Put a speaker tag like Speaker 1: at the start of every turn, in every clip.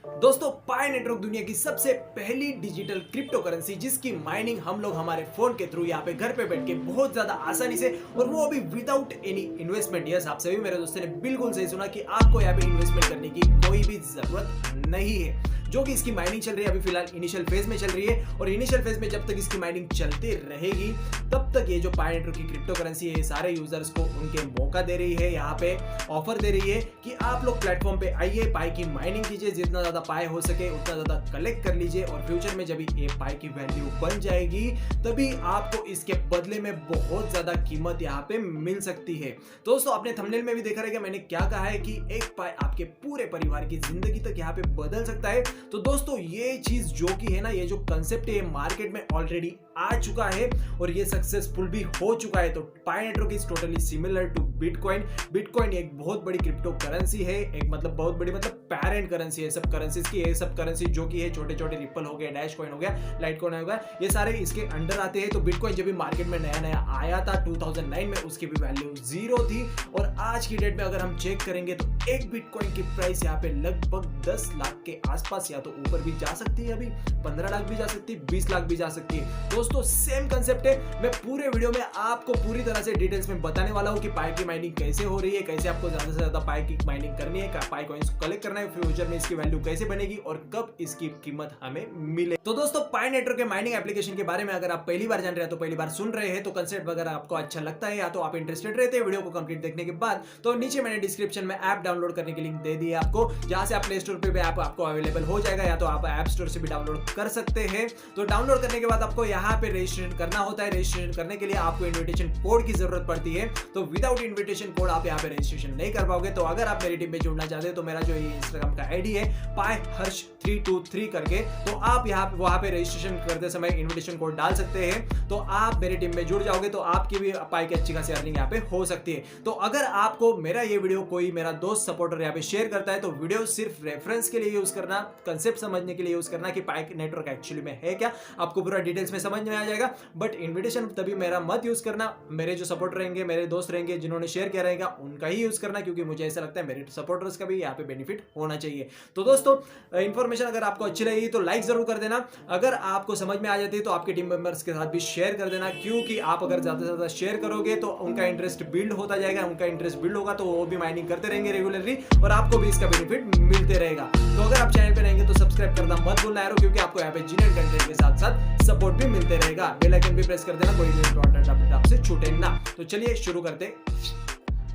Speaker 1: दोस्तों पाई नेटवर्क दुनिया की सबसे पहली डिजिटल क्रिप्टो करेंसी जिसकी माइनिंग हम लोग हमारे फोन के थ्रू यहाँ पे घर पे बैठ के बहुत ज्यादा आसानी से और वो भी विदाउट एनी इन्वेस्टमेंट। यस, आप सभी मेरे दोस्तों ने बिल्कुल सही सुना कि आपको यहाँ पे इन्वेस्टमेंट करने की कोई भी जरूरत नहीं है। जो कि इसकी माइनिंग चल रही है अभी फिलहाल इनिशियल फेज में चल रही है और इनिशियल फेज में जब तक इसकी माइनिंग चलती रहेगी तब तक ये जो पाई नेटवर्क की क्रिप्टो करेंसी है सारे यूजर्स को उनके मौका दे रही है, यहाँ पे ऑफर दे रही है कि आप लोग प्लेटफॉर्म पे आइए, पाई की माइनिंग कीजिए, जितना ज्यादा पाई हो सके उतना ज्यादा कलेक्ट कर लीजिए और फ्यूचर में जब ये पाई की वैल्यू बन जाएगी तभी आपको इसके बदले में बहुत ज्यादा कीमत यहाँ पे मिल सकती है। दोस्तों आपने थंबनेल में भी देखा रहेगा मैंने क्या कहा है कि एक पाई आपके पूरे परिवार की जिंदगी तक यहाँ पे बदल सकता है। तो दोस्तों ये चीज जो कि है ना, ये जो कंसेप्ट है मार्केट में ऑलरेडी आ चुका है और ये सक्सेसफुल भी हो चुका है। तो Pi network is totally similar to Bitcoin. Bitcoin एक बहुत बड़ी क्रिप्टो करेंसी है, एक मतलब बहुत बड़ी मतलब पेरेंट करेंसी है सब करेंसीज की। ये सब करेंसी जो कि है छोटे छोटे रिपल हो गया, डैश कॉइन हो गया, लाइट कॉइन हो गया, ये सारे इसके अंडर आते हैं। तो बिटकॉइन जब भी मार्केट में नया नया आया था 2009 में उसकी भी वैल्यू 0 थी और आज की डेट में अगर हम चेक करेंगे तो एक बिटकॉइन की प्राइस यहाँ पे लगभग 10 लाख के आसपास या तो ऊपर भी जा सकती है, अभी 15 लाख भी जा सकती है, 20 लाख भी जा सकती है। दोस्तों सेम कंसेप्ट है। मैं पूरे वीडियो में आपको पूरी तरह से डिटेल्स में बताने वाला हूं कि पाई की माइनिंग कैसे हो रही है, कैसे आपको ज्यादा से ज्यादा पाई की माइनिंग करनी है, पाई कॉइंस कलेक्ट करना है, फ्यूचर में इसकी वैल्यू कैसे बनेगी और कब इसकी कीमत हमें मिले। तो दोस्तों पाई नेटवर्क के माइनिंग एप्लीकेशन के बारे में अगर आप पहली बार जान रहे हैं तो पहली बार सुन रहे हैं तो कंसेप्ट वगैरह आपको अच्छा लगता है या तो आप इंटरेस्टेड रहते हैं वीडियो को कंप्लीट देखने के बाद तो नीचे मैंने डिस्क्रिप्शन में ऐप डाउनलोड करने की लिंक दे दी है आपको, जहां से आप प्ले स्टोर पे भी ऐप आपको अवेलेबल हो जाएगा या तो आप ऐप स्टोर से भी डाउनलोड कर सकते हैं। तो डाउनलोड करने के बाद आपको यहाँ पे रजिस्ट्रेशन करना होता है। रजिस्ट्रेशन करने के लिए आपको इन्विटेशन कोड की जरूरत पड़ती है। तो विदाउट इन्विटेशन कोड आप यहाँ पे रजिस्ट्रेशन नहीं कर पाओगे। तो अगर आप मेरी टीम में जुड़ना चाहते हो तो मेरा जो ये इंस्टाग्राम का आईडी है पाई हर्ष 323 करके, तो आप यहाँ वहां पे रजिस्ट्रेशन करते समय इन्विटेशन कोड डाल सकते हैं तो आप मेरी टीम में जुड़ जाओगे तो आपकी भी पाई की अच्छी खासी अर्निंग यहाँ पे हो सकती है। तो अगर आपको मेरा ये वीडियो कोई मेरा दोस्त सपोर्टर यहाँ पे शेयर करता है तो वीडियो सिर्फ रेफरेंस के लिए यूज करना, कंसेप्ट समझने के लिए यूज करना कि पाई नेटवर्क एक्चुअली में है क्या, आपको पूरा डिटेल्स में समझ में आ जाएगा। बट इन्विटेशन तभी मेरा मत यूज करना, मेरे जो सपोर्टर रहेंगे, मेरे दोस्त रहेंगे जिन्होंने शेयर किया रहेगा उनका ही यूज करना, क्योंकि मुझे ऐसा लगता है मेरे सपोर्टर्स का भी यहाँ पे बेनिफिट होना चाहिए। तो दोस्तों इन्फॉर्मेशन अगर आपको अच्छी लगी तो लाइक जरूर कर देना, अगर आपको समझ में आ जाती है तो आपके टीम मेंबर्स के साथ भी शेयर कर देना, क्योंकि आप अगर ज्यादा से ज्यादा शेयर करोगे तो उनका इंटरेस्ट बिल्ड होता जाएगा, उनका इंटरेस्ट बिल्ड होगा तो वो भी माइनिंग करते रहेंगे रेगुलरली और आपको भी इसका बेनिफिट मिलते रहेगा। तो अगर आप चैनल पे रहेंगे तो सब्सक्राइब करना मत भूलना यारो, क्योंकि आपको यहाँ पे जेन्युइन कंटेंट के साथ साथ सपोर्ट भी मिलते रहेगा। बेल आइकन भी प्रेस कर देना, कोई भी इंपॉर्टेंट अपडेट आपसे छूटे ना। तो चलिए शुरू करते।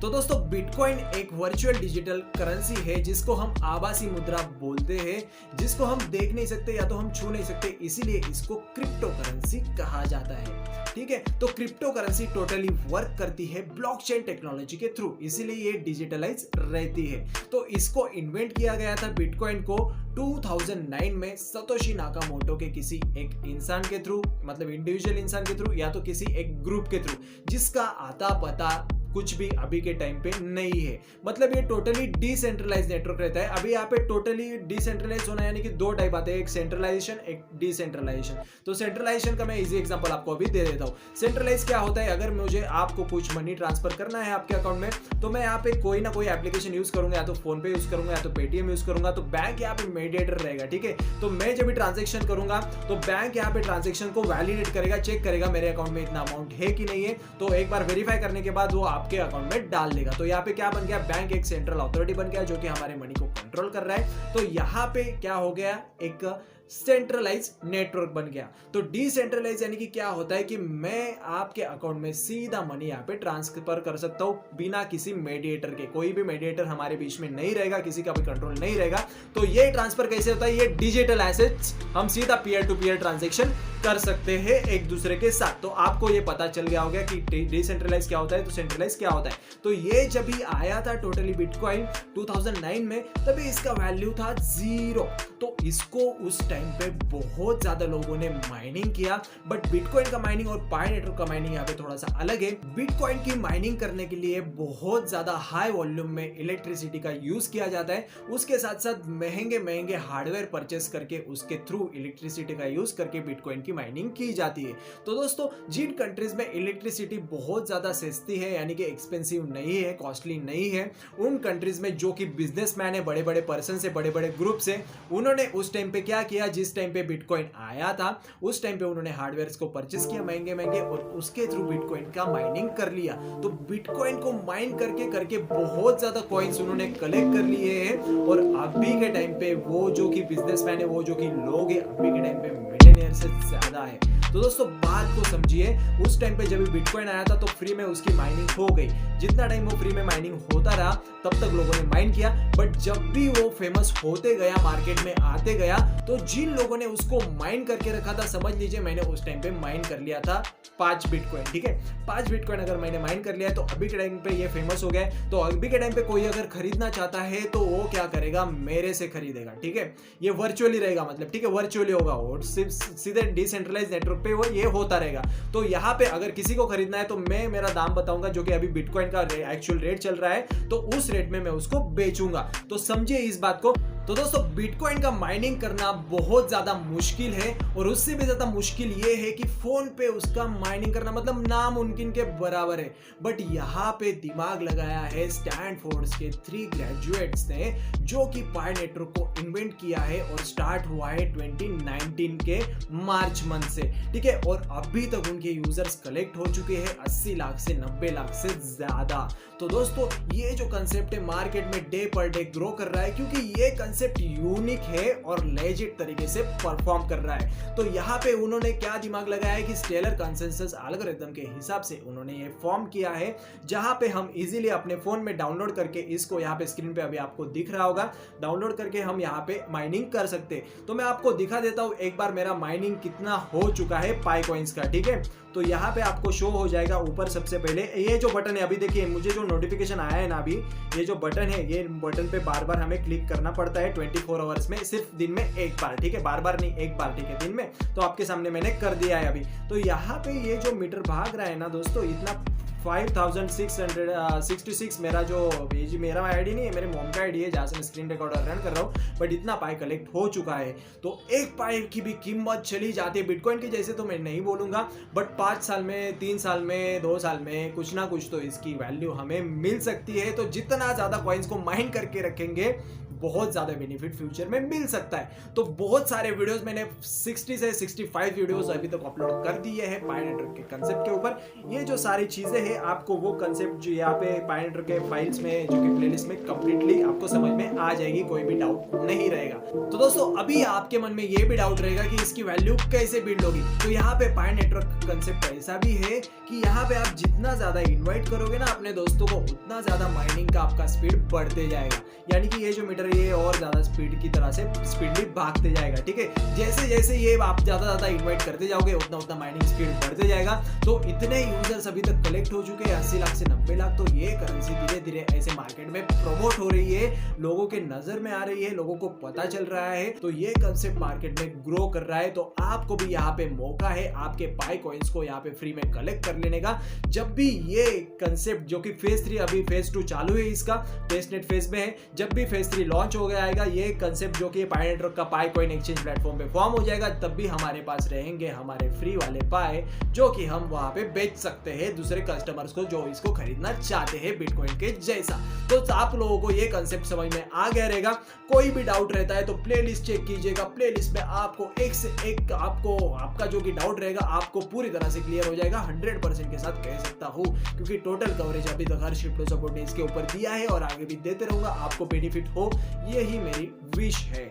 Speaker 1: तो दोस्तों बिटकॉइन एक वर्चुअल डिजिटल करेंसी है जिसको हम आभासी मुद्रा बोलते हैं, जिसको हम देख नहीं सकते या तो हम छू नहीं सकते, इसीलिए इसको क्रिप्टो करेंसी कहा जाता है। ठीक है, तो क्रिप्टो करेंसी टोटली वर्क करती है ब्लॉकचेन टेक्नोलॉजी के थ्रू, इसीलिए ये डिजिटलाइज रहती है। तो इसको इन्वेंट किया गया था बिटकॉइन को 2009 में सतोशी नाकामोटो के किसी एक इंसान के थ्रू, मतलब इंडिविजुअल इंसान के थ्रू या तो किसी एक ग्रुप के थ्रू, जिसका आता पता कुछ भी अभी के टाइम पे नहीं है। मतलब ये टोटली डिसेंट्रलाइज नेटवर्क रहता है। अभी यहाँ पे टोटली डिसेंट्रलाइज होना यानी कि दो टाइप आते हैं, एक सेंट्रलाइजेशन एक डिसेंट्रलाइजेशन। तो सेंट्रलाइजेशन का मैं इजी एग्जांपल आपको अभी दे देता हूँ। सेंट्रलाइज क्या होता है, अगर मुझे आपको कुछ मनी ट्रांसफर करना है आपके अकाउंट में तो मैं यहाँ पे कोई ना कोई एप्लीकेशन यूज करूंगा, या तो फोन पे यूज करूंगा या तो पेटीएम यूज करूंगा, तो बैंक यहाँ पे मीडिएटर रहेगा। ठीक है, तो मैं जब भी ट्रांजेक्शन करूंगा तो बैंक यहाँ पे ट्रांजेक्शन को वैलिडेट करेगा, चेक करेगा मेरे अकाउंट में इतना अमाउंट है कि नहीं है, तो एक बार वेरीफाई करने के बाद वो आपके अकाउंट में डाल देगा। तो यहाँ पे क्या बन गया, बैंक एक सेंट्रल अथॉरिटी बन गया जो कि हमारे मनी को कंट्रोल कर रहा है। तो यहाँ पे क्या हो गया, एक सेंट्रलाइज नेटवर्क बन गया। तो डिसेंट्रलाइज यानी कि क्या होता है कि मैं आपके अकाउंट में सीधा मनी यहाँ पे ट्रांसफर कर सकता हूं बिना किसी मेडिएटर के, कोई भी मेडिएटर हमारे बीच में नहीं रहेगा, किसी का भी कंट्रोल नहीं रहेगा। तो ये ट्रांसफर कैसे होता है, ये डिजिटल एसेट्स हम सीधा पीयर टू पीयर ट्रांजेक्शन कर सकते हैं एक दूसरे के साथ। तो आपको ये पता चल गया होगा कि डिसेंट्रलाइज क्या होता है तो सेंट्रलाइज क्या होता है। तो ये जब भी आया था टोटली बिटकॉइन 2009 में, तभी इसका वैल्यू था 0। तो इसको उस टाइम पे बहुत ज्यादा लोगों ने माइनिंग किया। बट बिटकॉइन का माइनिंग और पाई नेटवर्क का माइनिंग यहाँ पे थोड़ा सा अलग है। बिटकॉइन की माइनिंग करने के लिए बहुत ज्यादा हाई वॉल्यूम में इलेक्ट्रिसिटी का यूज किया जाता है, उसके साथ साथ महंगे महंगे हार्डवेयर परचेस करके उसके थ्रू इलेक्ट्रिसिटी का यूज करके बिटकॉइन की माइनिंग की जाती है। तो दोस्तों जिन कंट्रीज में इलेक्ट्रिसिटी बहुत ज्यादा सस्ती है, यानी कि एक्सपेंसिव नहीं है, कॉस्टली नहीं है, उन कंट्रीज में जो कि बिजनेसमैन है, बड़े बड़े पर्सन से, बड़े बड़े ग्रुप से, उन्होंने उस टाइम पे क्या किया, जिस टाइम पे बिटकॉइन आया था उस टाइम पे उन्होंने हार्डवेयर को परचेस किया महंगे महंगे और उसके थ्रू बिटकॉइन का माइनिंग कर लिया। तो बिटकॉइन को माइन करके करके बहुत ज्यादा कॉइन्स उन्होंने कलेक्ट कर लिए हैं और अभी के टाइम पे वो जो कि बिजनेसमैन है, वो जो कि लोग है, अभी के टाइम पे मिलियनेयर से ज्यादा है। तो दोस्तों बात को समझिए, उस टाइम पे जब बिटकॉइन आया था तो फ्री में उसकी माइनिंग हो गई, जितना टाइम वो फ्री में माइनिंग होता रहा तब तक लोगों ने माइन किया। बट जब भी वो फेमस होते गया, मार्केट में आते गया, तो जिन लोगों ने उसको माइन करके रखा था, समझ लीजिए मैंने उस टाइम पे माइन कर लिया था 5 बिटकॉइन, ठीक है। 5 बिटकॉइन अगर मैंने माइन कर लिया है तो अभी के टाइम पे ये फेमस हो गया है। तो अभी के टाइम पे कोई अगर खरीदना चाहता है तो वो क्या करेगा, मेरे से खरीदेगा, ठीक है। ये वर्चुअली रहेगा, मतलब ठीक है, वर्चुअली होगा और सीधे डिसेंट्रलाइज नेटवर्क पे वो ये होता रहेगा। तो यहाँ पे अगर किसी को खरीदना है तो मैं मेरा दाम बताऊंगा जो कि अभी बिटकॉइन का एक्चुअल रेट चल रहा है, तो उस रेट में मैं उसको बेचूंगा। तो समझिए इस बात को। तो दोस्तों बिटकॉइन का माइनिंग करना बहुत ज्यादा मुश्किल है और उससे भी ज्यादा मुश्किल ये है कि फोन पे उसका माइनिंग करना मतलब नामुमकिन के बराबर है। बट यहाँ पे दिमाग लगाया है स्टैनफोर्ड के 3 ग्रेजुएट्स ने, जो कि पाई नेटवर्क को इन्वेंट किया है और स्टार्ट हुआ है 2019 के मार्च मंथ से, ठीक है। और अभी तक उनके यूजर्स कलेक्ट हो चुके हैं 80 लाख से 90 लाख से ज्यादा। तो दोस्तों ये जो कंसेप्ट है मार्केट में डे पर डे ग्रो कर रहा है, क्योंकि ये कंसेप्ट यूनिक है और लेजिट तरीके से परफॉर्म कर रहा है। तो यहाँ पे उन्होंने क्या दिमाग लगाया है कि स्टेलर कंसेंसस एल्गोरिथम के हिसाब से उन्होंने ये फॉर्म किया है, जहां पे हम इजीली अपने फोन में डाउनलोड करके, इसको यहाँ पे स्क्रीन पे अभी आपको दिख रहा होगा, डाउनलोड करके हम यहाँ पे माइनिंग कर सकते हैं। तो मैं आपको दिखा देता हूँ एक बार मेरा माइनिंग कितना हो चुका है पाई कॉइन्स का, ठीक है। तो यहाँ पे आपको शो हो जाएगा ऊपर सबसे पहले ये जो बटन है, अभी देखिए मुझे जो नोटिफिकेशन आया है ना, अभी ये जो बटन है, ये बटन पे बार बार हमें क्लिक करना पड़ता है 24 आवर्स में, सिर्फ दिन में एक बार, ठीक है, बार बार नहीं, एक बार, ठीक है, दिन में। तो आपके सामने मैंने कर दिया है अभी। तो यहाँ पे ये जो मीटर भाग रहा है ना दोस्तों, इतना 5666 मेरा जो मेरा आईडी नहीं है, मेरे मोम का आईडी है जहां से मैं स्क्रीन रिकॉर्डर रन कर रहा हूँ, बट इतना पाई कलेक्ट हो चुका है। तो एक पाई की भी कीमत चली जाती है बिटकॉइन की जैसे, तो मैं नहीं बोलूंगा, बट 5 साल में, 3 साल में, 2 साल में कुछ ना कुछ तो इसकी वैल्यू हमें मिल सकती है। तो जितना ज्यादा कॉइन्स को माइन करके रखेंगे बहुत ज्यादा बेनिफिट फ्यूचर में मिल सकता है। तो बहुत सारे वीडियोस मैंने 60 से 65 वीडियोस अभी तक अपलोड कर दिए हैं पाई नेटवर्क के कंसेप्ट के ऊपर। ये जो सारी चीजें हैं आपको वो कंसेप्ट जो यहाँ पे पाई नेटवर्क के फाइल्स में, जो कि प्लेलिस्ट में कंप्लीटली आपको समझ में आ जाएगी, कोई भी डाउट नहीं रहेगा। तो दोस्तों अभी आपके मन में ये भी डाउट रहेगा कि इसकी वैल्यू कैसे बिल्ड होगी। तो यहाँ पे पाई नेटवर्क कंसेप्ट ऐसा भी है कि यहाँ पे आप जितना ज्यादा इन्वाइट करोगे ना अपने दोस्तों को, उतना ज्यादा माइनिंग का आपका स्पीड बढ़ते जाएगा। यानी कि ये जो मीटर ये और ज्यादा स्पीड की तरह से स्पीडली भागते जाएगा, ठीक है। जैसे जैसे ये आप ज्यादा इन्वाइट करते जाओगे उतना उतना माइनिंग स्पीड बढ़ते जाएगा। तो इतने यूजर्स अभी तक कलेक्ट हो चुके हैं 80 लाख से 90 लाख। तो ये करेंसी धीरे धीरे ऐसे मार्केट में प्रमोट हो रही है, लोगों के नजर में आ रही है, लोगों को पता चल रहा है। तो ये कंसेप्ट मार्केट में ग्रो कर रहा है। तो आपको भी यहाँ पे मौका है आपके पाई कॉइन्स को यहाँ पे फ्री में कलेक्ट कर लेने का। जब भी ये कंसेप्ट जो कि फेज 3, अभी फेज 2 चालू है, इसका टेस्टनेट फेज में है, जब भी फेज 3 लॉन्च हो गया आएगा ये कंसेप्ट जो कि पाई नेटवर्क का पाई कॉइन एक्सचेंज प्लेटफॉर्म पे फॉर्म हो जाएगा, तब भी हमारे पास रहेंगे हमारे फ्री वाले पाई, जो कि हम वहां पे बेच सकते हैं दूसरे कस्टमर्स को जो इसको खरीदना चाहते हैं बिटकॉइन के जैसा। तो आप लोगों को ये कंसेप्ट समझ में आ गया रहेगा। कोई भी डाउट रहता है तो प्लेलिस्ट चेक कीजिएगा, प्लेलिस्ट में आपको एक से एक आपका जो कि डाउट रहेगा आपको पूरी तरह से क्लियर हो जाएगा। 100% के साथ कह सकता हूँ, क्योंकि टोटल कवरेज अभी तक हर शिफ्ट सपोर्ट ने इसके ऊपर दिया है और आगे भी देते रहूंगा, आपको बेनिफिट हो, यही मेरी विश है।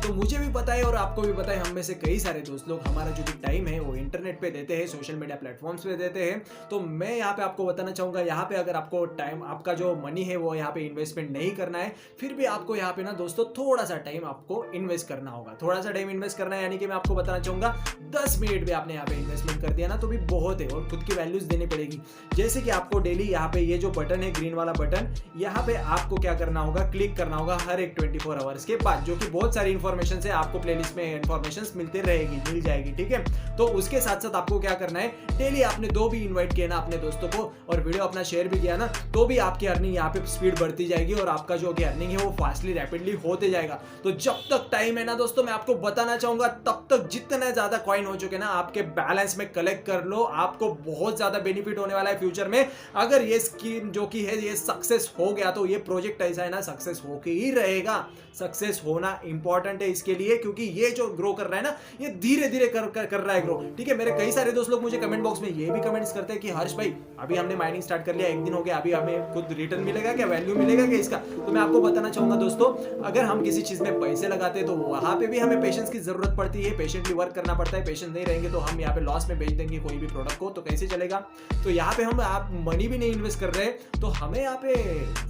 Speaker 1: तो मुझे भी पता है और आपको भी पता है, हम में से कई सारे दोस्त लोग हमारा जो भी टाइम है वो इंटरनेट पे देते हैं, सोशल मीडिया प्लेटफॉर्म्स पे देते हैं। तो मैं यहाँ पे आपको बताना चाहूंगा, यहाँ पे अगर आपको टाइम, आपका जो मनी है वो यहाँ पे इन्वेस्टमेंट नहीं करना है, फिर भी आपको यहाँ पे ना दोस्तों थोड़ा सा टाइम आपको इन्वेस्ट करना होगा। थोड़ा सा टाइम इन्वेस्ट करना है, यानी कि मैं आपको बताना चाहूंगा 10 मिनट भी आपने यहाँ पे इन्वेस्टमेंट कर दिया ना तो भी बहुत है, और खुद की वैल्यूज देनी पड़ेगी। जैसे कि आपको डेली यहाँ पे ये जो बटन है ग्रीन वाला बटन, यहाँ पे आपको क्या करना होगा, क्लिक करना होगा हर एक 24 आवर्स के बाद, जो कि बहुत सारी इन्फॉर्मेशन इन्फॉर्मेशन से आपको प्लेलिस्ट में इन्फॉर्मेशन मिल जाएगी, ठीक है। तो उसके साथ साथ आपको क्या करना है, डेली आपने 2 भी इन्वाइट किया ना अपने दोस्तों को और वीडियो अपना शेयर भी किया ना, तो भी आपकी अर्निंग यहाँ पे स्पीड बढ़ती जाएगी और आपका जो अर्निंग है वो फास्टली रैपिडली होते जाएगा। तो जब तक टाइम है ना दोस्तों, मैं आपको बताना चाहूंगा तब तक जितने ज्यादा कॉइन हो चुके ना आपके बैलेंस में कलेक्ट कर लो, आपको बहुत ज्यादा बेनिफिट होने वाला है फ्यूचर में। अगर ये स्कीम जो कि है ये सक्सेस हो गया तो ये प्रोजेक्ट ऐसा है ना सक्सेस होके ही रहेगा। सक्सेस होना इंपॉर्टेंट है इसके लिए, क्योंकि ये जो ग्रो कर रहा है ना ये धीरे धीरे कर रहा है ग्रो, ठीक है। मेरे कई सारे दोस्त लोग मुझे कमेंट बॉक्स में ये भी कमेंट्स करते हैं कि हर्ष भाई अभी हमने माइनिंग स्टार्ट कर लिया, 1 दिन हो गया, अभी हमें खुद रिटर्न मिलेगा क्या, वैल्यू मिलेगा क्या इसका। तो मैं आपको बताना चाहूंगा दोस्तों, अगर हम किसी चीज में पैसे लगाते हैं तो वहां पे भी हमें पेशेंस की जरूरत पड़ती है, पेशेंटली वर्क करना पड़ता है। पेशेंस नहीं रहेंगे तो हम यहाँ पे लॉस में बेच देंगे कोई भी प्रोडक्ट को, तो कैसे चलेगा। तो यहाँ पे हम आप मनी भी नहीं इन्वेस्ट कर रहे हैं, तो हमें यहाँ पे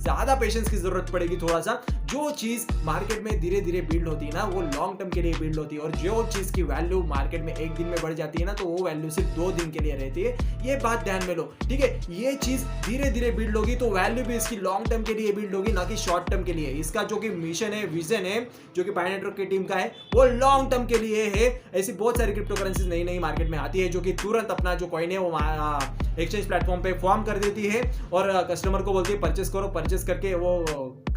Speaker 1: ज्यादा पेशेंस की जरूरत पड़ेगी थोड़ा सा। जो चीज मार्केट में धीरे धीरे बिल्ड होती है ना वो लॉन्ग टर्म के लिए बिल्ड होती है, और जो चीज की वैल्यू मार्केट में 1 दिन में बढ़ जाती है ना तो वो वैल्यू सिर्फ 2 दिन के लिए रहती है। ये बात ध्यान में लो, ठीक है। ये चीज धीरे धीरे बिल्ड होगी तो वैल्यू भी इसकी लॉन्ग टर्म के लिए बिल्ड होगी, ना कि शॉर्ट टर्म के लिए। इसका जो कि मिशन है, विजन है जो कि पाई नेटवर्क की टीम का है, वो लॉन्ग टर्म के लिए है। ऐसी बहुत सारी क्रिप्टो करेंसीज नई नई मार्केट में आती है जो कि तुरंत अपना जो कॉइन है वो एक्सचेंज प्लेटफॉर्म पे फॉर्म कर देती है और कस्टमर को बोलती है परचेस करो, परचेस करके वो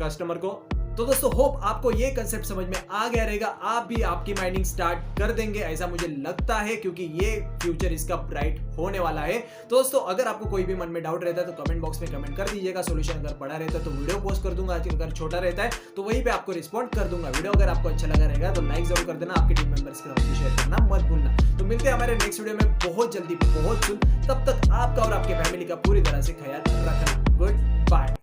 Speaker 1: कस्टमर को। तो दोस्तों होप आपको ये कंसेप्ट समझ में आ गया रहेगा, आप भी आपकी माइनिंग स्टार्ट कर देंगे ऐसा मुझे लगता है, क्योंकि ये फ्यूचर इसका ब्राइट होने वाला है। दोस्तों अगर आपको कोई भी मन में डाउट रहता है तो कमेंट बॉक्स में कमेंट कर दीजिएगा, सोल्यूशन अगर बड़ा रहता है तो वीडियो पोस्ट कर दूंगा, अगर छोटा रहता है तो वहीं पे आपको रिस्पॉन्ड कर दूंगा। वीडियो अगर आपको अच्छा लगा रहेगा तो लाइक जरूर कर देना, आपके टीम मेंबर्स के साथ शेयर करना मत भूलना। तो मिलते हैं हमारे नेक्स्ट वीडियो में बहुत जल्दी, बहुत सुन। तब तक आपका और आपके फैमिली का पूरी तरह से ख्याल रखना। Good bye.